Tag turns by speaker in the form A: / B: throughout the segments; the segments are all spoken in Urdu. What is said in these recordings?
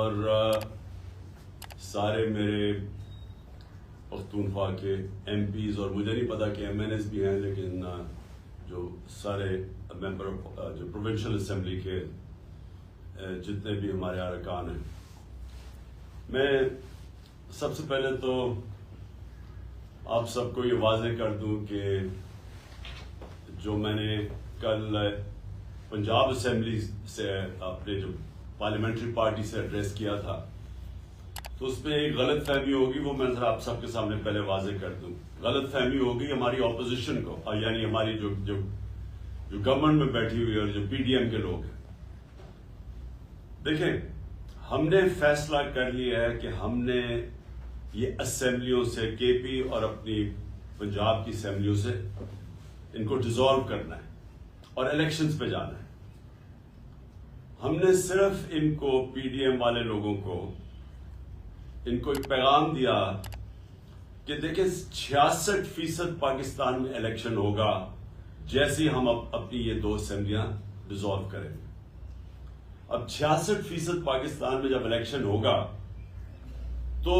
A: اور سارے میرے پختونخوا کے ایم پیز، اور مجھے نہیں پتا کہ ایم این ایس بھی ہیں، لیکن جو سارے ممبر جو پروونشل اسمبلی کے جتنے بھی ہمارے ارکان ہیں، میں سب سے پہلے تو آپ سب کو یہ واضح کر دوں کہ جو میں نے کل پنجاب اسمبلی سے اپنے جو پارلیمنٹری پارٹی سے ایڈریس کیا تھا، تو اس میں ایک غلط فہمی ہوگی، وہ میں ذرا آپ سب کے سامنے پہلے واضح کر دوں۔ غلط فہمی ہوگی ہماری اپوزیشن کو، یعنی ہماری جو گورنمنٹ میں بیٹھی ہوئی اور جو پی ڈی ایم کے لوگ ہیں۔ دیکھیں، ہم نے فیصلہ کر لیا ہے کہ ہم نے یہ اسمبلیوں سے کے پی اور اپنی پنجاب کی اسمبلیوں سے ان کو ڈیزالو کرنا ہے اور الیکشنز پہ جانا ہے۔ ہم نے صرف ان کو پی ڈی ایم والے لوگوں کو ان کو ایک پیغام دیا کہ دیکھیں 66% پاکستان میں الیکشن ہوگا جیسے ہی ہم اپنی یہ 2 اسمبلیاں ڈیزالو کریں گے۔ اب 66% پاکستان میں جب الیکشن ہوگا تو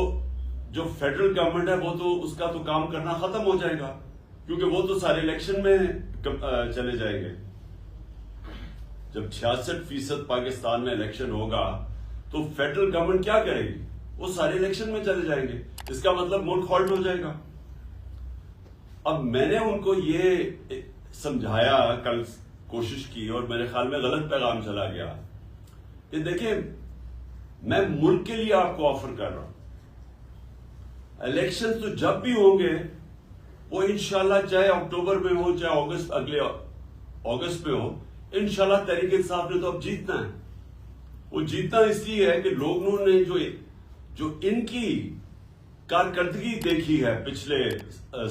A: جو فیڈرل گورنمنٹ ہے وہ تو اس کا تو کام کرنا ختم ہو جائے گا، کیونکہ وہ تو سارے الیکشن میں چلے جائیں گے۔ جب 66% پاکستان میں الیکشن ہوگا تو فیڈرل گورنمنٹ کیا کرے گی؟ وہ سارے الیکشن میں چلے جائیں گے، اس کا مطلب ملک ہالٹ ہو جائے گا۔ اب میں نے ان کو یہ سمجھایا، کل کوشش کی، اور میرے خیال میں غلط پیغام چلا گیا کہ دیکھیں میں ملک کے لیے آپ کو آفر کر رہا ہوں، الیکشن تو جب بھی ہوں گے وہ انشاءاللہ چاہے اکتوبر میں ہو چاہے اگلے اگست میں ہو، انشاءاللہ تحریک انصاف نے تو اب جیتنا ہے۔ وہ جیتنا اس لیے ہے کہ لوگوں نے جو ان کی کارکردگی دیکھی ہے پچھلے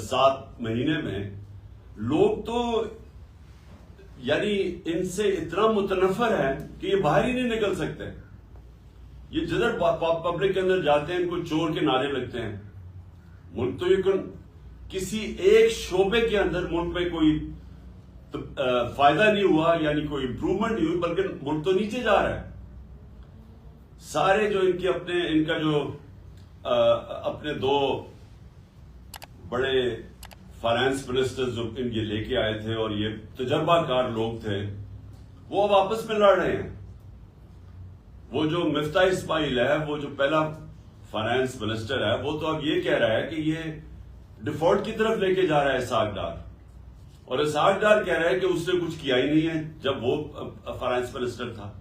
A: 7 مہینے میں، لوگ تو یعنی ان سے اتنا متنفر ہے کہ یہ باہر ہی نہیں نکل سکتے۔ یہ جدھر پبلک کے اندر جاتے ہیں ان کو چور کے نعرے لگتے ہیں۔ ملک تو یہ کسی ایک شعبے کے اندر ملک میں کوئی فائدہ نہیں ہوا، یعنی کوئی امپروومنٹ نہیں ہوئی، بلکہ ملک تو نیچے جا رہا ہے۔ سارے جو ان کا جو اپنے 2 بڑے فائنانس منسٹر جو ان کے لے کے آئے تھے اور یہ تجربہ کار لوگ تھے، وہ اب آپس میں لڑ رہے ہیں۔ وہ جو مفتاح اسماعیل ہے، وہ جو پہلا فائنانس منسٹر ہے، وہ تو اب یہ کہہ رہا ہے کہ یہ ڈیفالٹ کی طرف لے کے جا رہا ہے اسحاق ڈار، اور اسحاق ڈار کہہ رہا ہے کہ اس نے کچھ کیا ہی نہیں ہے جب وہ فائنانس منسٹر تھا۔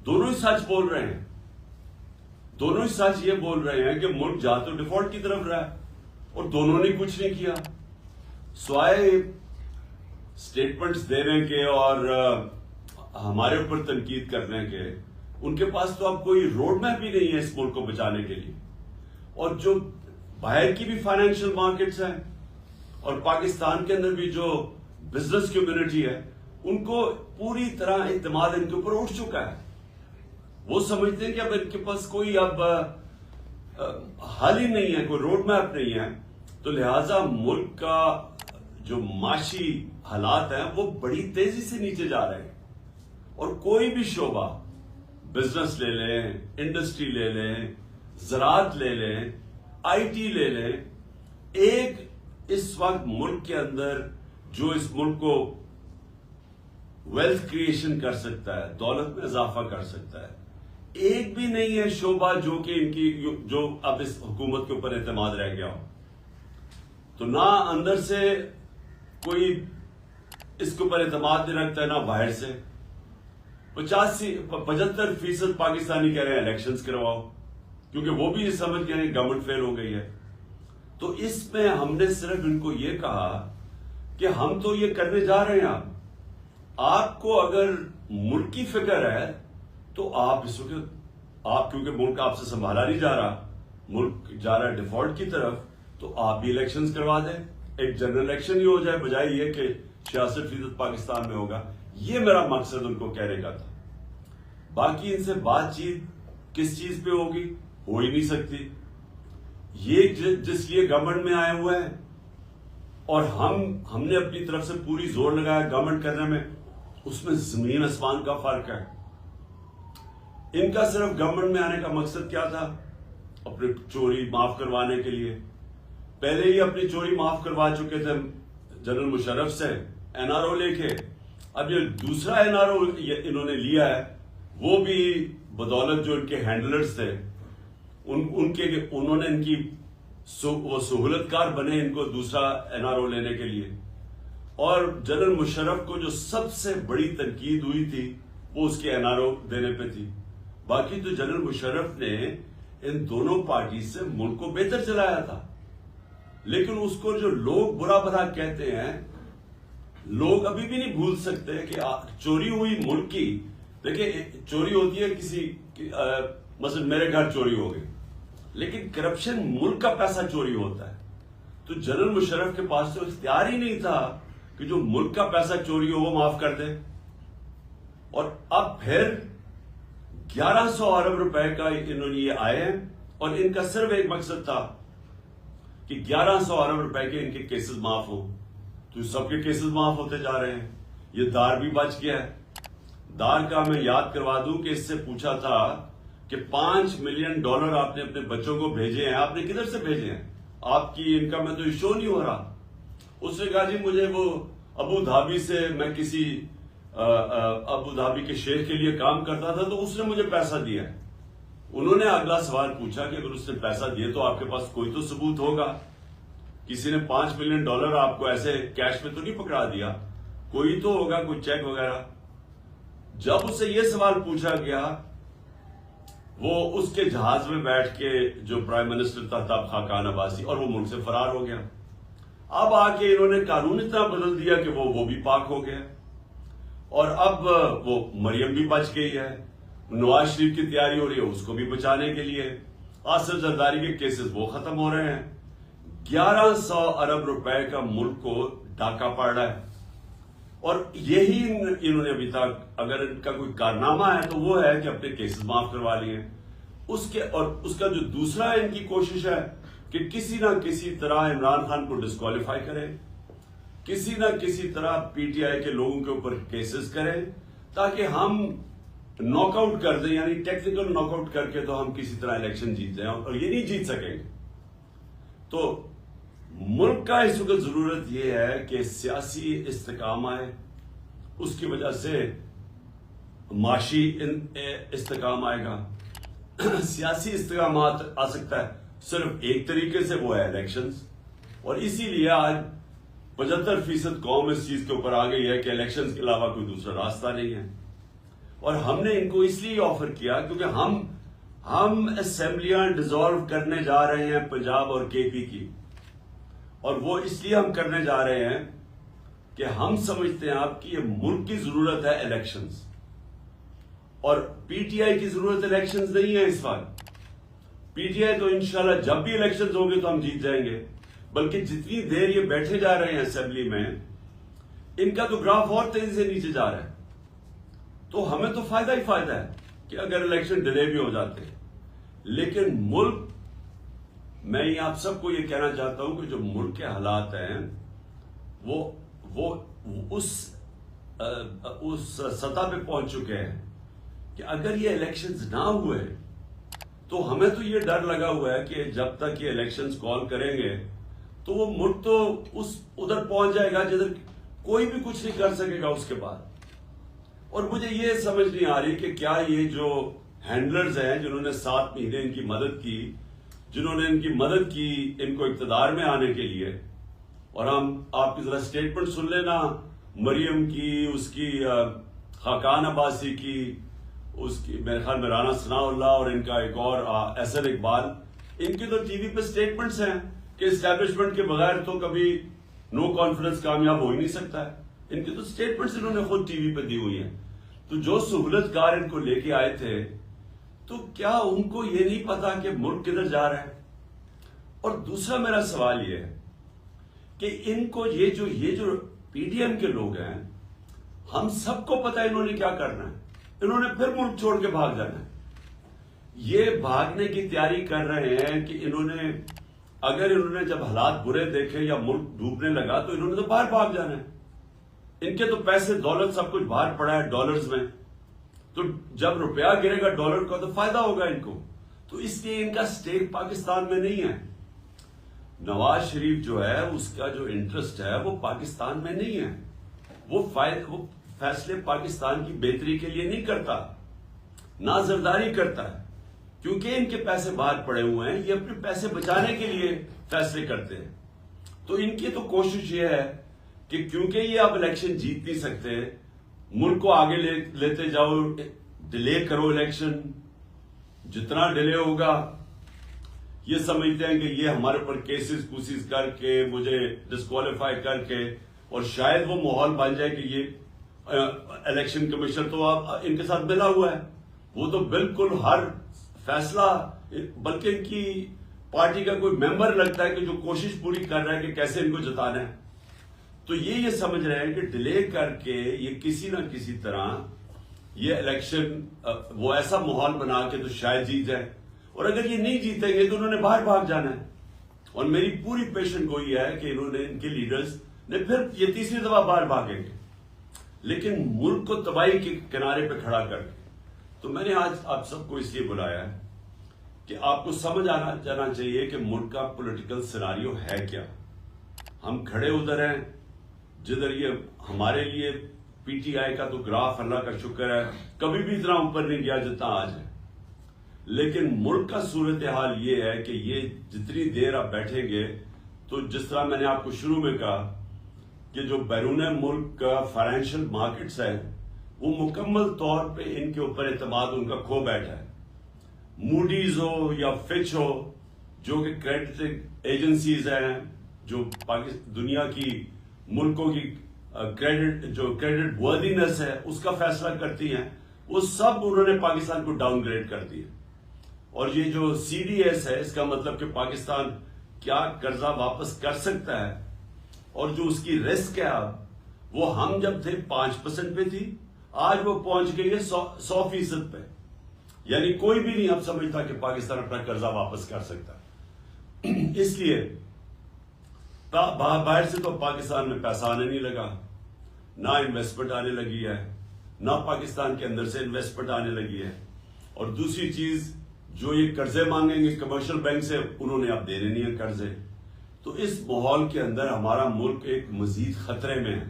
A: دونوں ہی سچ بول رہے ہیں، دونوں ہی سچ یہ بول رہے ہیں کہ ملک جا تو ڈیفالٹ کی طرف رہا ہے، اور دونوں نے کچھ نہیں کیا سوائے سٹیٹمنٹس دینے کے اور ہمارے اوپر تنقید کرنے کے۔ ان کے پاس تو اب کوئی روڈ میپ بھی نہیں ہے اس ملک کو بچانے کے لیے۔ اور جو باہر کی بھی فائنینشیل مارکیٹس ہیں اور پاکستان کے اندر بھی جو بزنس کمیونٹی ہے، ان کو پوری طرح اعتماد ان کے اوپر اٹھ چکا ہے۔ وہ سمجھتے ہیں کہ اب ان کے پاس کوئی اب حل ہی نہیں ہے، کوئی روڈ میپ نہیں ہے، تو لہٰذا ملک کا جو معاشی حالات ہیں وہ بڑی تیزی سے نیچے جا رہے ہیں۔ اور کوئی بھی شعبہ، بزنس لے لیں، انڈسٹری لے لیں، زراعت لے لیں، آئی ٹی لے لیں، ایک اس وقت ملک کے اندر جو اس ملک کو ویلتھ کریشن کر سکتا ہے، دولت میں اضافہ کر سکتا ہے، ایک بھی نہیں ہے شعبہ جو کہ ان کی جو اب اس حکومت کے اوپر اعتماد رہ گیا ہو۔ تو نہ اندر سے کوئی اس کے اوپر اعتماد نہیں رکھتا ہے، نہ باہر سے۔ 75% پاکستانی کہہ رہے ہیں الیکشنز کرواؤ، کیونکہ وہ بھی یہ سمجھ گئے ہیں گورنمنٹ فیل ہو گئی ہے۔ تو اس میں ہم نے صرف ان کو یہ کہا کہ ہم تو یہ کرنے جا رہے ہیں، آپ کو اگر ملک کی فکر ہے تو آپ اس وقت کیونکہ ملک آپ سے سنبھالا نہیں جا رہا، ملک جا رہا ہے ڈیفالٹ کی طرف، تو آپ بھی الیکشنز کروا دیں، ایک جنرل الیکشن ہی ہو جائے، بجائے یہ کہ 66% پاکستان میں ہوگا۔ یہ میرا مقصد ان کو کہنے کا تھا۔ باقی ان سے بات چیت کس چیز پہ ہوگی؟ ہو ہی نہیں سکتی۔ یہ جس لیے گورنمنٹ میں آئے ہوئے ہیں اور ہم نے اپنی طرف سے پوری زور لگایا گورنمنٹ کرنے میں، اس میں زمین آسمان کا فرق ہے۔ ان کا صرف گورنمنٹ میں آنے کا مقصد کیا تھا؟ اپنی چوری معاف کروانے کے لیے. پہلے ہی اپنی چوری معاف کروا چکے تھے جنرل مشرف سے NRO لے کے. اب یہ دوسرا NRO انہوں نے لیا ہے، وہ بھی بدولت جو ان کے ہینڈلرز تھے انہوں نے ان کی وہ سہولت کار بنے ان کو دوسرا NRO لینے کے لیے. اور جنرل مشرف کو جو سب سے بڑی تنقید ہوئی تھی وہ اس کے NRO دینے پہ تھی. باقی تو جنرل مشرف نے ان دونوں پارٹی سے ملک کو بہتر چلایا تھا. لیکن اس کو جو لوگ برا بھلا کہتے ہیں، لوگ ابھی بھی نہیں بھول سکتے کہ چوری ہوئی ملک کی. دیکھیں چوری ہوتی ہے کسی مثلا میرے گھر چوری ہو گئی، لیکن کرپشن ملک کا پیسہ چوری ہوتا ہے. تو جنرل مشرف کے پاس تو اختیار ہی نہیں تھا کہ جو ملک کا پیسہ چوری ہو وہ معاف کر دے. اور اب پھر 1100 ارب روپے کا انہوں نے یہ آئے ہیں، اور ان کا صرف ایک مقصد تھا کہ 1100 ارب روپے کے ان کے کیسز معاف ہوں. تو سب کے کیسز معاف ہوتے جا رہے ہیں. یہ دار بھی بچ گیا ہے. دار کا میں یاد کروا دوں کہ اس سے پوچھا تھا کہ $5 ملین آپ نے اپنے بچوں کو بھیجے ہیں، آپ نے کدھر سے بھیجے ہیں؟ آپ کی انکم میں تو یہ شو نہیں ہو رہا. اس نے کہا جی مجھے وہ ابو دھابی سے، میں کسی ابو دھابی کے شیخ کے لیے کام کرتا تھا تو اس نے مجھے پیسہ دیا. انہوں نے اگلا سوال پوچھا کہ اگر اس نے پیسہ دیے تو آپ کے پاس کوئی تو ثبوت ہوگا. کسی نے $5 ملین آپ کو ایسے کیش میں تو نہیں پکڑا دیا، کوئی تو ہوگا، کوئی چیک وغیرہ. جب اس سے یہ سوال پوچھا گیا، وہ اس کے جہاز میں بیٹھ کے جو پرائم منسٹر تھا تب خاقان عباسی، اور وہ ملک سے فرار ہو گیا. اب آ کے انہوں نے قانون اتنا بدل دیا کہ وہ بھی پاک ہو گیا. اور اب وہ مریم بھی بچ گئی ہے. نواز شریف کی تیاری ہو رہی ہے اس کو بھی بچانے کے لیے. آصف زرداری کے کیسز وہ ختم ہو رہے ہیں. 1100 ارب روپے کا ملک کو ڈاکہ پڑ رہا ہے. اور یہی انہوں نے ابھی تک، اگر ان کا کوئی کارنامہ ہے تو وہ ہے کہ اپنے کیسز معاف کروا لیے. اور اس کا جو دوسرا ان کی کوشش ہے کہ کسی نہ کسی طرح عمران خان کو ڈسکوالیفائی کرے، کسی نہ کسی طرح PTI کے لوگوں کے اوپر کیسز کریں تاکہ ہم ناک آؤٹ کر دیں، یعنی ٹیکنیکل ناک آؤٹ کر کے تو ہم کسی طرح الیکشن جیت جائیں، اور یہ نہیں جیت سکیں گے. تو ملک کا اس وقت ضرورت یہ ہے کہ سیاسی استحکام آئے. اس کی وجہ سے معاشی استحکام آئے گا. سیاسی استحکامات آ سکتا ہے صرف ایک طریقے سے، وہ ہے الیکشنز. اور اسی لیے آج 75% قوم اس چیز کے اوپر آ گئی ہے کہ الیکشنز کے علاوہ کوئی دوسرا راستہ نہیں ہے. اور ہم نے ان کو اس لیے آفر کیا کیونکہ ہم اسمبلیاں ڈیزالو کرنے جا رہے ہیں پنجاب اور KP کی. اور وہ اس لیے ہم کرنے جا رہے ہیں کہ ہم سمجھتے ہیں آپ کی یہ ملک کی ضرورت ہے الیکشنز، اور PTI کی ضرورت الیکشنز نہیں ہے اس وقت. PTI تو انشاءاللہ جب بھی الیکشنز ہوں گے تو ہم جیت جائیں گے. بلکہ جتنی دیر یہ بیٹھے جا رہے ہیں اسمبلی میں، ان کا تو گراف اور تیزی سے نیچے جا رہا ہے. تو ہمیں تو فائدہ ہی فائدہ ہے کہ اگر الیکشن ڈیلے بھی ہو جاتے ہیں. لیکن ملک، میں آپ سب کو یہ کہنا چاہتا ہوں کہ جو ملک کے حالات ہیں وہ اس سطح پہ پہنچ چکے ہیں کہ اگر یہ الیکشنز نہ ہوئے تو ہمیں تو یہ ڈر لگا ہوا ہے کہ جب تک یہ الیکشنز کال کریں گے تو وہ ملک تو ادھر پہنچ جائے گا جدھر کوئی بھی کچھ نہیں کر سکے گا اس کے بعد. اور مجھے یہ سمجھ نہیں آ رہی کہ کیا یہ جو ہینڈلرز ہیں جنہوں نے 7 مہینے ان کی مدد کی، جنہوں نے ان کی مدد کی ان کو اقتدار میں آنے کے لیے، اور ہم آپ کی ذرا سٹیٹمنٹ سن لینا مریم کی، اس کی خاقان عباسی کی، اس کی میرے خیال میں رانا ثناء اللہ، اور ان کا ایک اور احسن اقبال. ان کی تو ٹی وی پہ سٹیٹمنٹس ہیں کہ اسٹیبلشمنٹ کے بغیر تو کبھی نو کانفیڈنس کامیاب ہو ہی نہیں سکتا ہے. ان کی تو سٹیٹمنٹس انہوں نے خود ٹی وی پہ دی ہوئی ہیں. تو جو سہولت کار ان کو لے کے آئے تھے، تو کیا ان کو یہ نہیں پتا کہ ملک کدھر جا رہا ہے؟ اور دوسرا میرا سوال یہ ہے کہ ان کو یہ جو PDM کے لوگ ہیں، ہم سب کو پتا ہے انہوں نے کیا کرنا ہے. انہوں نے پھر ملک چھوڑ کے بھاگ جانا ہے. یہ بھاگنے کی تیاری کر رہے ہیں کہ اگر انہوں نے جب حالات برے دیکھے یا ملک ڈوبنے لگا تو انہوں نے تو باہر بھاگ جانا ہے. ان کے تو پیسے دولت سب کچھ باہر پڑا ہے ڈالرز میں. تو جب روپیہ گرے گا ڈالر کا تو فائدہ ہوگا ان کو. تو اس لیے ان کا سٹیک پاکستان میں نہیں ہے. نواز شریف جو ہے اس کا جو انٹرسٹ ہے وہ پاکستان میں نہیں ہے. وہ فیصلے پاکستان کی بہتری کے لیے نہیں کرتا, نہ زرداری کرتا ہے, کیونکہ ان کے پیسے باہر پڑے ہوئے ہیں. یہ اپنے پیسے بچانے کے لیے فیصلے کرتے ہیں. تو ان کی تو کوشش یہ ہے کہ کیونکہ یہ اب الیکشن جیت نہیں سکتے, ملک کو آگے لیتے جاؤ, ڈیلے کرو الیکشن, جتنا ڈیلے ہوگا یہ سمجھتے ہیں کہ یہ ہمارے اوپر کیسز کر کے مجھے ڈسکوالیفائی کر کے, اور شاید وہ ماحول بن جائے کہ یہ الیکشن کمیشن تو اب ان کے ساتھ ملا ہوا ہے, وہ تو بالکل ہر فیصلہ, بلکہ ان کی پارٹی کا کوئی ممبر لگتا ہے کہ جو کوشش پوری کر رہا ہے کہ کیسے ان کو جتانا ہے. تو یہ سمجھ رہے ہیں کہ ڈیلے کر کے یہ کسی نہ کسی طرح یہ الیکشن وہ ایسا ماحول بنا کے تو شاید جیت جائے, اور اگر یہ نہیں جیتیں گے تو انہوں نے باہر بھاگ جانا ہے. اور میری پوری پیشن گوئی ہے کہ انہوں نے, ان کے لیڈرز نے پھر یہ تیسری دفعہ باہر بھاگیں گے, لیکن ملک کو تباہی کے کنارے پہ کھڑا کر کے. تو میں نے آج آپ سب کو اس لیے بلایا ہے کہ آپ کو سمجھ آنا جانا چاہیے کہ ملک کا پولیٹیکل سیناریو ہے کیا. ہم کھڑے ادھر ہیں جدھر یہ ہمارے لیے پی ٹی آئی کا تو گراف اللہ کا شکر ہے کبھی بھی اتنا اوپر نہیں گیا جتنا آج ہے, لیکن ملک کا صورتحال یہ ہے کہ یہ جتنی دیر آپ بیٹھیں گے تو جس طرح میں نے آپ کو شروع میں کہا کہ جو بیرون ملک کا فائنینشیل مارکیٹس ہے وہ مکمل طور پہ ان کے اوپر اعتماد ان کا کھو بیٹھا ہے. موڈیز ہو یا فچ ہو جو کہ کریڈٹ ایجنسیز ہیں جو دنیا کی ملکوں کی کریڈٹ وردینس ہے اس کا فیصلہ کرتی ہیں, وہ سب انہوں نے پاکستان کو ڈاؤن گریڈ کر دیا. اور یہ جو سی ڈی ایس ہے اس کا مطلب کہ پاکستان کیا قرضہ واپس کر سکتا ہے, اور جو اس کی رسک ہے اب وہ ہم جب تھے 5% پہ تھی, آج وہ پہنچ گئی ہے 100% پہ. یعنی کوئی بھی نہیں اب سمجھتا کہ پاکستان اپنا قرضہ واپس کر سکتا. اس لیے باہر سے تو پاکستان میں پیسہ آنے نہیں لگا, نہ انویسٹمنٹ آنے لگی ہے, نہ پاکستان کے اندر سے انویسٹمنٹ آنے لگی ہے. اور دوسری چیز جو یہ قرضے مانگیں گے کمرشل بینک سے, انہوں نے اب دینے نہیں ہیں قرضے. تو اس ماحول کے اندر ہمارا ملک ایک مزید خطرے میں ہے,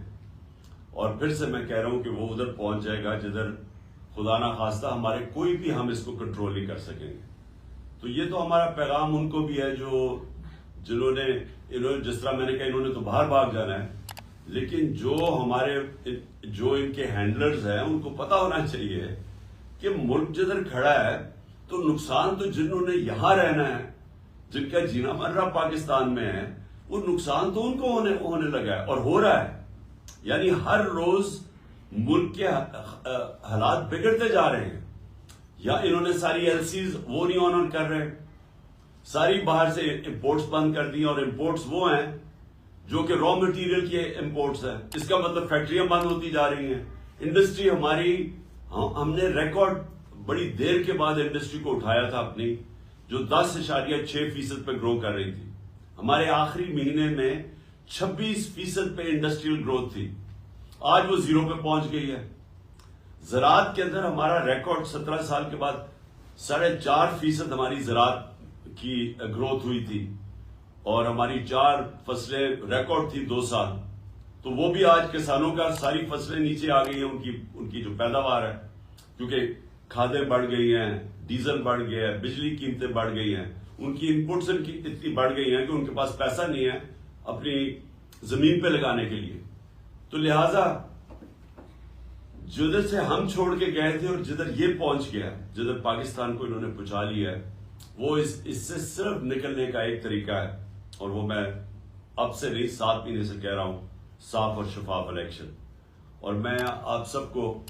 A: اور پھر سے میں کہہ رہا ہوں کہ وہ ادھر پہنچ جائے گا جدھر خدا نہ خواستہ ہمارے کوئی بھی ہم اس کو کنٹرول نہیں کر سکیں گے. تو یہ تو ہمارا پیغام ان کو بھی ہے جنہوں نے جس طرح میں نے کہا انہوں نے تو باہر بھاگ جانا ہے, لیکن جو ان کے ہینڈلرز ہیں ان کو پتا ہونا چاہیے کہ ملک جدھر کھڑا ہے تو نقصان تو جنہوں نے یہاں رہنا ہے, جن کا جینا مرنا پاکستان میں ہے, وہ نقصان تو ان کو ہونے لگا ہے اور ہو رہا ہے. یعنی ہر روز ملک کے حالات بگڑتے جا رہے ہیں. یا انہوں نے ساری ایل سیز وہ نہیں آنر کر رہے, ساری باہر سے امپورٹس بند کر دی, اور امپورٹس وہ ہیں جو کہ را مٹیریل کے امپورٹس ہیں. اس کا مطلب فیکٹریاں بند ہوتی جا رہی ہیں. انڈسٹری ہماری, ہم نے ریکارڈ بڑی دیر کے بعد انڈسٹری کو اٹھایا تھا اپنی, جو 10.6% پہ گرو کر رہی تھی. ہمارے آخری مہینے میں 26% پہ انڈسٹریل گروتھ تھی, آج وہ 0 پہ پہنچ گئی ہے. زراعت کے اندر ہمارا ریکارڈ 17 سال کے بعد 4.5% ہماری زراعت کی گروتھ ہوئی تھی, اور ہماری 4 فصلیں ریکارڈ تھی 2 سال. تو وہ بھی آج کسانوں کا ساری فصلیں نیچے آ گئی ہیں, ان کی جو پیداوار ہے, کیونکہ کھادیں بڑھ گئی ہیں, ڈیزل بڑھ گیا ہے, بجلی قیمتیں بڑھ گئی ہیں, ان کی انپٹس اتنی بڑھ گئی ہیں کہ ان کے پاس پیسہ نہیں ہے اپنی زمین پہ لگانے کے لیے. تو لہذا جدھر سے ہم چھوڑ کے گئے تھے اور جدھر یہ پہنچ گیا, جدھر پاکستان کو انہوں نے پہنچا لیا ہے, وہ اس سے صرف نکلنے کا ایک طریقہ ہے, اور وہ میں اب سے نہیں 7 مہینے سے کہہ رہا ہوں, صاف اور شفاف الیکشن. اور میں آپ سب کو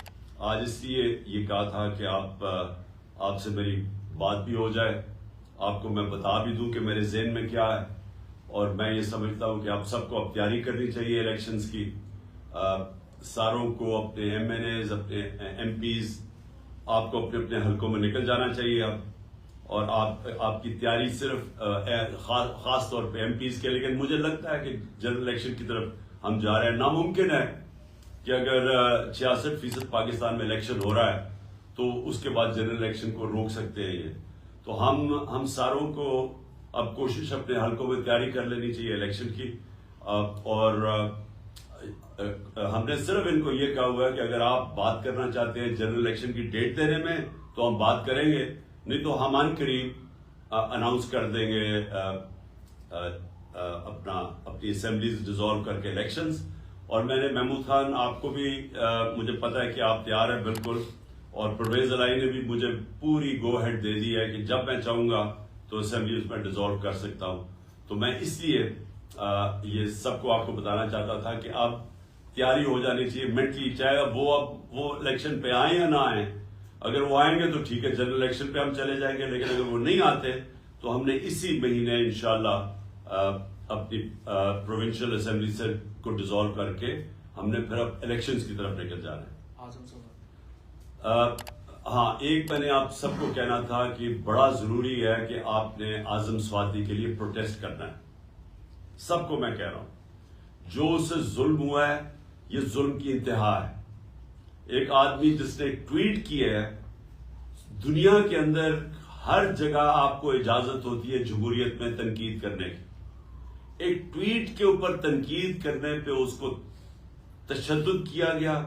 A: آج اس لیے یہ کہا تھا کہ آپ سے میری بات بھی ہو جائے, آپ کو میں بتا بھی دوں کہ میرے ذہن میں کیا ہے. اور میں یہ سمجھتا ہوں کہ آپ سب کو اب تیاری کرنی چاہیے الیکشنز کی. ساروں کو اپنے ایم این ایز, اپنے ایم پیز, آپ کو اپنے اپنے حلقوں میں نکل جانا چاہیے اب, اور آپ کی تیاری صرف خاص طور پہ ایم پیز کے. لیکن مجھے لگتا ہے کہ جنرل الیکشن کی طرف ہم جا رہے ہیں. ناممکن ہے کہ اگر 66% پاکستان میں الیکشن ہو رہا ہے تو اس کے بعد جنرل الیکشن کو روک سکتے ہیں یہ. تو ہم ساروں کو اب کوشش اپنے حلقوں میں تیاری کر لینی چاہیے الیکشن کی, اور ہم نے صرف ان کو یہ کہا ہوا ہے کہ اگر آپ بات کرنا چاہتے ہیں جنرل الیکشن کی ڈیٹ دینے میں تو ہم بات کریں گے, نہیں تو ہم ان قریب اناؤنس کر دیں گے اپنی اسمبلیز ڈیزالو کر کے الیکشنز. اور میں نے محمود خان آپ کو بھی مجھے پتا ہے کہ آپ تیار ہیں بالکل, اور پرویز الہی نے بھی مجھے پوری گو ہیڈ دے دی ہے کہ جب میں چاہوں گا تو اسمبلیز میں ڈیزالو کر سکتا ہوں. تو میں اس لیے یہ سب کو آپ کو بتانا چاہتا تھا کہ اب تیاری ہو جانی چاہیے مینٹلی, چاہے اب وہ الیکشن پہ آئیں یا نہ آئیں. اگر وہ آئیں گے تو ٹھیک ہے, جنرل الیکشن پہ ہم چلے جائیں گے, لیکن اگر وہ نہیں آتے تو ہم نے اسی مہینے انشاءاللہ اپنی پروونشل اسمبلی سے کو ڈیزالو کر کے ہم نے پھر اب الیکشنز کی طرف نکل جانا ہے. ہاں, ایک میں نے آپ سب کو کہنا تھا کہ بڑا ضروری ہے کہ آپ نے اعظم سوادی کے لیے پروٹیسٹ کرنا ہے. سب کو میں کہہ رہا ہوں, جو اسے ظلم ہوا ہے یہ ظلم کی انتہا ہے. ایک آدمی جس نے ٹویٹ کی ہے, دنیا کے اندر ہر جگہ آپ کو اجازت ہوتی ہے جمہوریت میں تنقید کرنے کی. ایک ٹویٹ کے اوپر تنقید کرنے پہ اس کو تشدد کیا گیا.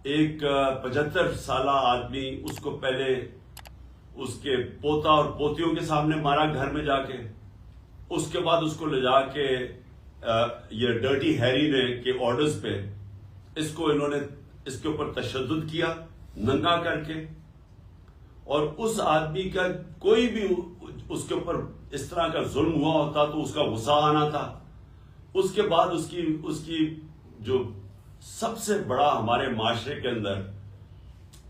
A: ایک 75 سالہ آدمی, اس کو پہلے اس کے پوتا اور پوتیوں کے سامنے مارا گھر میں جا کے, اس کے بعد اس کو لے جا کے یہ ڈرٹی ہیری نے کے آرڈرز پہ انہوں نے اس کے اوپر تشدد کیا ننگا کر کے. اور اس آدمی کا کوئی بھی اس کے اوپر اس طرح کا ظلم ہوا ہوتا تو اس کا غصہ آنا تھا. اس کے بعد اس کی جو سب سے بڑا ہمارے معاشرے کے اندر,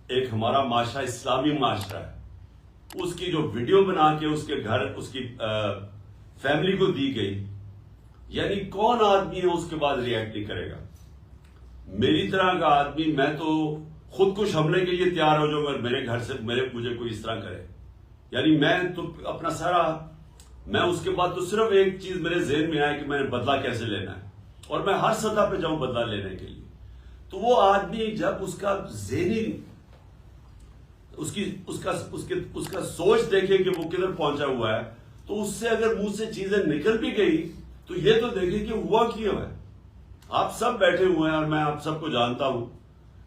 A: ایک ہمارا معاشرہ اسلامی معاشرہ ہے, اس کی جو ویڈیو بنا کے اس کے گھر اس کی فیملی کو دی گئی, یعنی کون آدمی ہے اس کے بعد ریئیکٹ نہیں کرے گا؟ میری طرح کا آدمی, میں تو خودکش حملے کے لیے تیار ہو جاؤں گا میرے گھر سے مجھے کوئی اس طرح کرے. یعنی میں تو اپنا سارا, میں اس کے بعد تو صرف ایک چیز میرے ذہن میں آئے کہ میں نے بدلہ کیسے لینا ہے, اور میں ہر سطح پہ جاؤں بدلہ لینے کے لیے. تو وہ آدمی جب اس کا ذہنی اس کا سوچ دیکھے کہ وہ کدھر پہنچا ہوا ہے, تو اس سے اگر منہ سے چیزیں نکل بھی گئی تو یہ تو دیکھیں کہ ہوا کیوں ہے. آپ سب بیٹھے ہوئے ہیں اور میں آپ سب کو جانتا ہوں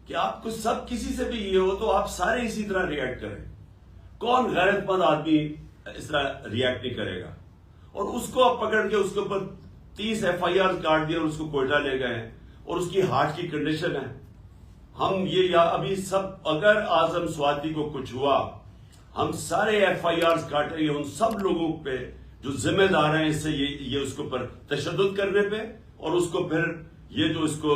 A: کہ آپ کو سب کسی سے بھی یہ ہو تو آپ سارے اسی طرح ریئیکٹ کریں. کون غیرت مند آدمی اس طرح ریئیکٹ نہیں کرے گا؟ اور اس کو آپ پکڑ کے اس کے اوپر 30 FIR کاٹ دیا اور اس کو کوئٹہ لے گئے ہیں, اور اس کی ہارٹ کی کنڈیشن ہے. ہم یہ ابھی سب, اگر اعظم سوادی کو کچھ ہوا, ہم سارے FIRs کاٹیں گے ان سب لوگوں پہ جو ذمہ دار ہیں اس سے یہ اس کے اوپر تشدد کرنے پہ, اور اس کو پھر یہ جو اس کو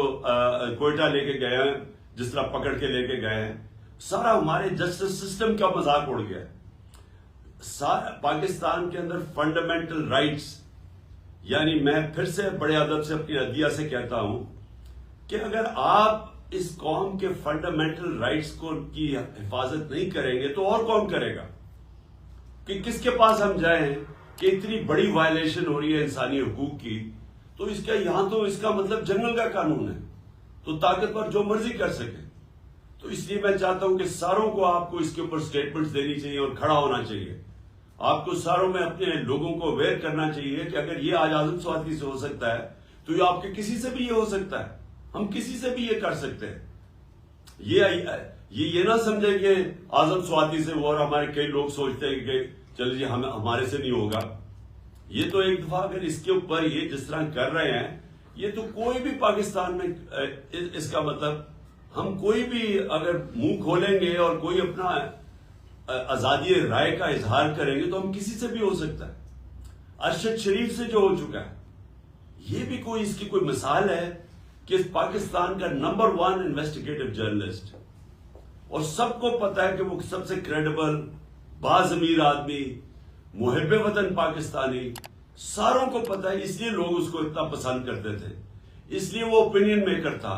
A: کوئٹہ لے کے گئے ہیں, جس طرح پکڑ کے لے کے گئے ہیں. سارا ہمارے جسٹس سسٹم کا مذاق اڑ گیا. پاکستان کے اندر فنڈامنٹل رائٹس, یعنی میں پھر سے بڑے ادب سے اپنی عدلیہ سے کہتا ہوں کہ اگر آپ اس قوم کے فنڈامنٹل رائٹس کی حفاظت نہیں کریں گے تو اور کون کرے گا؟ کہ کس کے پاس ہم جائیں کہ اتنی بڑی وائلیشن ہو رہی ہے انسانی حقوق کی, تو اس کا یہاں تو اس کا مطلب جنگل کا قانون ہے, تو طاقتور جو مرضی کر سکے. تو اس لیے میں چاہتا ہوں کہ ساروں کو آپ کو اس کے اوپر سٹیٹمنٹس دینی چاہیے اور کھڑا ہونا چاہیے. آپ کو ساروں میں اپنے لوگوں کو اویئر کرنا چاہیے کہ اگر یہ آج اعظم سوادی سے ہو سکتا ہے تو یہ آپ کے کسی سے بھی یہ ہو سکتا ہے, ہم کسی سے بھی یہ کر سکتے ہیں. یہ نہ سمجھے کہ اعظم سوادی سے وہ, اور ہمارے کئی لوگ سوچتے ہیں کہ چل جی ہمارے سے نہیں ہوگا. یہ تو ایک دفعہ اگر اس کے اوپر یہ جس طرح کر رہے ہیں, یہ تو کوئی بھی پاکستان میں اس کا مطلب ہم کوئی بھی اگر منہ کھولیں گے اور کوئی اپنا آزادی رائے کا اظہار کریں گے تو ہم کسی سے بھی ہو سکتا ہے. ارشد شریف سے جو ہو چکا ہے, یہ بھی کوئی اس کی کوئی مثال ہے کہ پاکستان کا نمبر 1 انویسٹیگیٹو جرنلسٹ, اور سب کو پتا ہے کہ وہ سب سے کریڈیبل باضمیر آدمی, محب وطن پاکستانی, ساروں کو پتا ہے. اس لیے لوگ اس کو اتنا پسند کرتے تھے, اس لیے وہ اوپینین میکر تھا.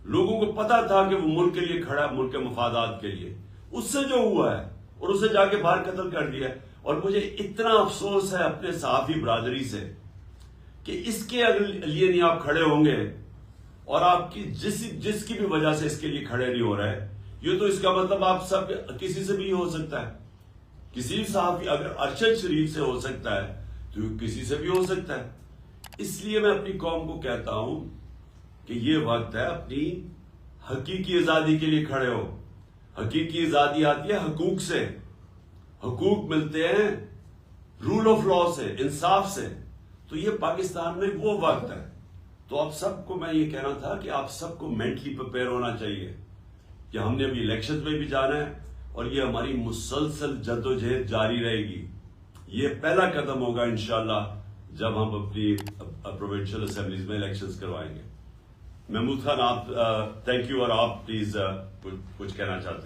A: لوگوں کو پتا تھا کہ وہ ملک کے لیے کھڑا, ملک کے مفادات کے لیے. اس سے جو ہوا ہے اور اسے جا کے باہر قتل کر دیا. اور مجھے اتنا افسوس ہے اپنے صحافی برادری سے کہ اس کے لیے نہیں آپ کھڑے ہوں گے, اور آپ کی جس کی بھی وجہ سے اس کے لیے کھڑے نہیں ہو رہے, یہ تو اس کا مطلب آپ سب کسی سے بھی ہو سکتا ہے. کسی صحافی اگر ارشد شریف سے ہو سکتا ہے تو کسی سے بھی ہو سکتا ہے. اس لیے میں اپنی قوم کو کہتا ہوں کہ یہ وقت ہے اپنی حقیقی آزادی کے لیے کھڑے ہو. حقیقی آزادی آتی ہے حقوق سے. حقوق ملتے ہیں رول آف لا سے, انصاف سے. تو یہ پاکستان میں وہ وقت ہے. تو آپ سب کو میں یہ کہنا تھا کہ آپ سب کو مینٹلی پریپیئر ہونا چاہیے کہ ہم نے ابھی الیکشن میں بھی جانا ہے اور یہ ہماری مسلسل جدوجہد جاری رہے گی. یہ پہلا قدم ہوگا انشاءاللہ جب ہم اپنی پروونشل اسمبلیز میں الیکشنز کروائیں گے. محمود خان آپ تھینک یو, اور آپ پلیز کچھ کہنا چاہتے ہیں.